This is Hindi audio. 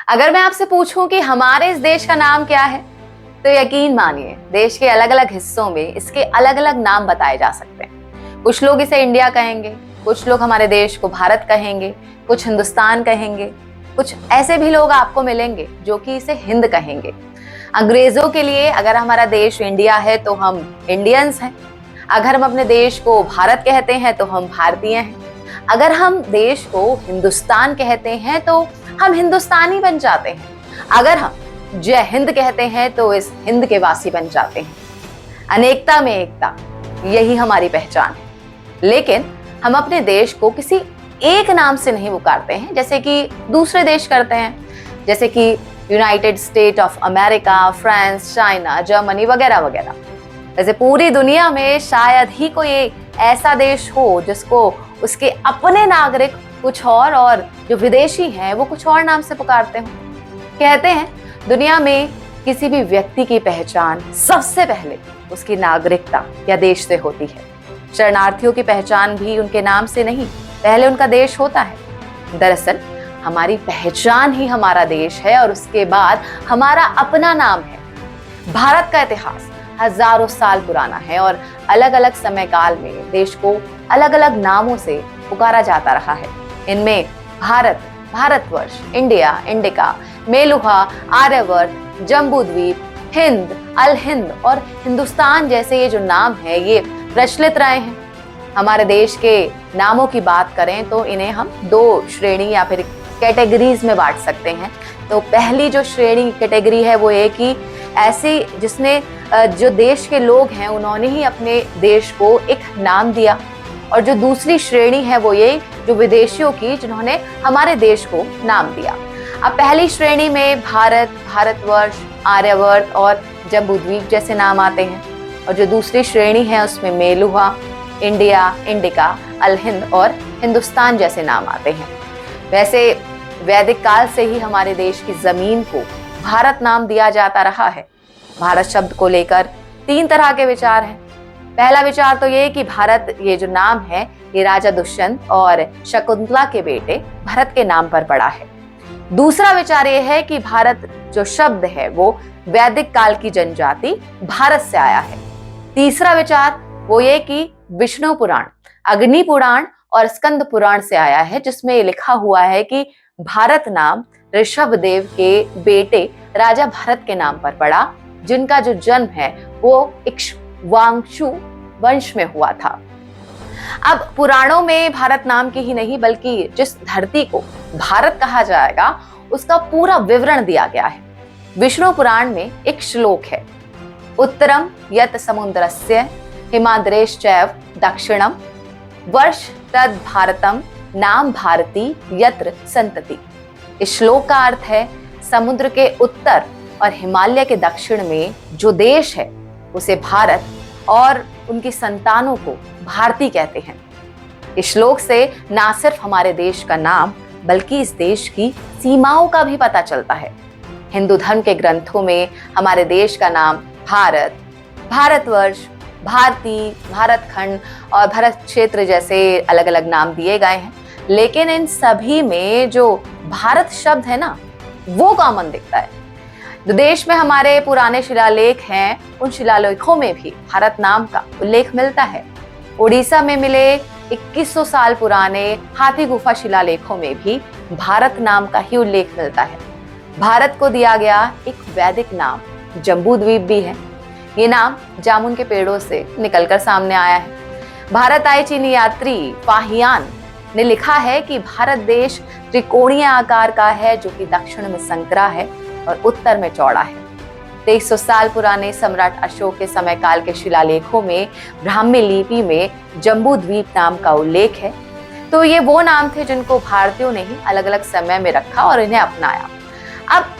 अगर मैं आपसे पूछूं कि हमारे इस देश का नाम क्या है, तो यकीन मानिए देश के अलग अलग हिस्सों में इसके अलग अलग नाम बताए जा सकते हैं। कुछ लोग इसे इंडिया कहेंगे, कुछ लोग हमारे देश को भारत कहेंगे, कुछ हिंदुस्तान कहेंगे, कुछ ऐसे भी लोग आपको मिलेंगे जो कि इसे हिंद कहेंगे। अंग्रेजों के लिए अगर हमारा देश इंडिया है तो हम इंडियंस हैं, अगर हम अपने देश को भारत कहते हैं तो हम भारतीय हैं, अगर हम देश को हिंदुस्तान कहते हैं तो हम हिंदुस्तानी बन जाते हैं, अगर हम जय हिंद कहते हैं तो इस हिंद के वासी बन जाते हैं। अनेकता में एकता, यही हमारी पहचान है। लेकिन हम अपने देश को किसी एक नाम से नहीं पुकारते हैं जैसे कि दूसरे देश करते हैं, जैसे कि United state of America, France, China, Germany वगैरह वगैरह। वैसे पूरी दुनिया में शायद ही कोई ऐसा देश हो जिसको उसके अपने नागरिक कुछ और जो विदेशी हैं वो कुछ और नाम से पुकारते हो। कहते हैं दुनिया में किसी भी व्यक्ति की पहचान सबसे पहले उसकी नागरिकता या देश से होती है। शरणार्थियों की पहचान भी उनके नाम से नहीं, पहले उनका देश होता है। दरअसल हमारी पहचान ही हमारा देश है और उसके बाद हमारा अपना नाम है। भारत का इतिहास हजारों साल पुराना है और अलग अलग समय काल में देश को अलग अलग नामों से पुकारा जाता रहा है। इनमें भारत, भारतवर्ष, इंडिया, इंडिका, मेलुहा, आर्यवर्त, जम्बूद्वीप, हिंद, अल हिंद और हिंदुस्तान जैसे ये जो नाम है ये प्रचलित रहे हैं। हमारे देश के नामों की बात करें तो इन्हें हम दो श्रेणी या फिर कैटेगरीज में बांट सकते हैं। तो पहली जो श्रेणी कैटेगरी है वो ये कि ऐसी जिसने जो देश के लोग हैं उन्होंने ही अपने देश को एक नाम दिया, और जो दूसरी श्रेणी है वो ये जो विदेशियों की जिन्होंने हमारे देश को नाम दिया। अब पहली श्रेणी में भारत, भारतवर्ष, आर्यवर्त और जम्बूद्वीप जैसे नाम आते हैं, और जो दूसरी श्रेणी है उसमें मेलुहा, इंडिया, इंडिका, अल हिंद और हिंदुस्तान जैसे नाम आते हैं। वैसे वैदिक काल से ही हमारे देश की जमीन को भारत नाम दिया जाता रहा है। भारत शब्द को लेकर तीन तरह के विचार हैं। पहला विचार तो ये कि भारत ये जो नाम है ये राजा दुष्यंत और शकुंतला के बेटे भरत के नाम पर पड़ा है। दूसरा विचार ये है कि भारत जो शब्द है वो वैदिक काल की जनजाति भारत से आया है। तीसरा विचार वो ये कि विष्णु पुराण, अग्नि पुराण और स्कंद पुराण से आया है, जिसमें ये लिखा हुआ है कि भारत नाम ऋषभ देव के बेटे राजा भरत के नाम पर पड़ा, जिनका जो जन्म है वो इक्ष्वाकु वंश में हुआ था। अब पुराणों में भारत नाम की ही नहीं बल्कि जिस धरती को भारत कहा जाएगा उसका पूरा विवरण दिया गया है। विष्णु पुराण में एक श्लोक है, उत्तरम यत समुद्रस्य हिमाद्रेश्चैव दक्षिणम वर्ष तद भारतम नाम भारती यत्र संतति। इस श्लोक का अर्थ है समुद्र के उत्तर और हिमालय के दक्षिण में जो देश है उसे भारत और उनकी संतानों को भारती कहते हैं। इस श्लोक से ना सिर्फ हमारे देश का नाम बल्कि इस देश की सीमाओं का भी पता चलता है। हिंदू धर्म के ग्रंथों में हमारे देश का नाम भारत, भारतवर्ष, भारती, भारतखंड और भरत क्षेत्र जैसे अलग अलग नाम दिए गए हैं, लेकिन इन सभी में जो भारत शब्द है ना वो कॉमन दिखता है। जो देश में हमारे पुराने शिलालेख हैं उन शिलालेखों में भी भारत नाम का उल्लेख मिलता है। उड़ीसा में मिले 2100 साल पुराने हाथी गुफा शिलालेखों में भी भारत नाम का ही उल्लेख मिलता है। भारत को दिया गया एक वैदिक नाम जम्बूद्वीप भी है। ये नाम जामुन के पेड़ों से निकलकर सामने आया है। भारत आए चीनी यात्री फाहियान ने लिखा है कि भारत देश त्रिकोणीय आकार का है जो कि दक्षिण में संकरा है और उत्तर में चौड़ा है। 2300 साल पुराने सम्राट अशोक के समय काल के शिलालेखों में ब्राह्मी लिपि में जम्बूद्वीप नाम का उल्लेख है। तो ये वो नाम थे जिनको भारतीयों ने ही अलग अलग समय में रखा और इन्हें अपनाया। अब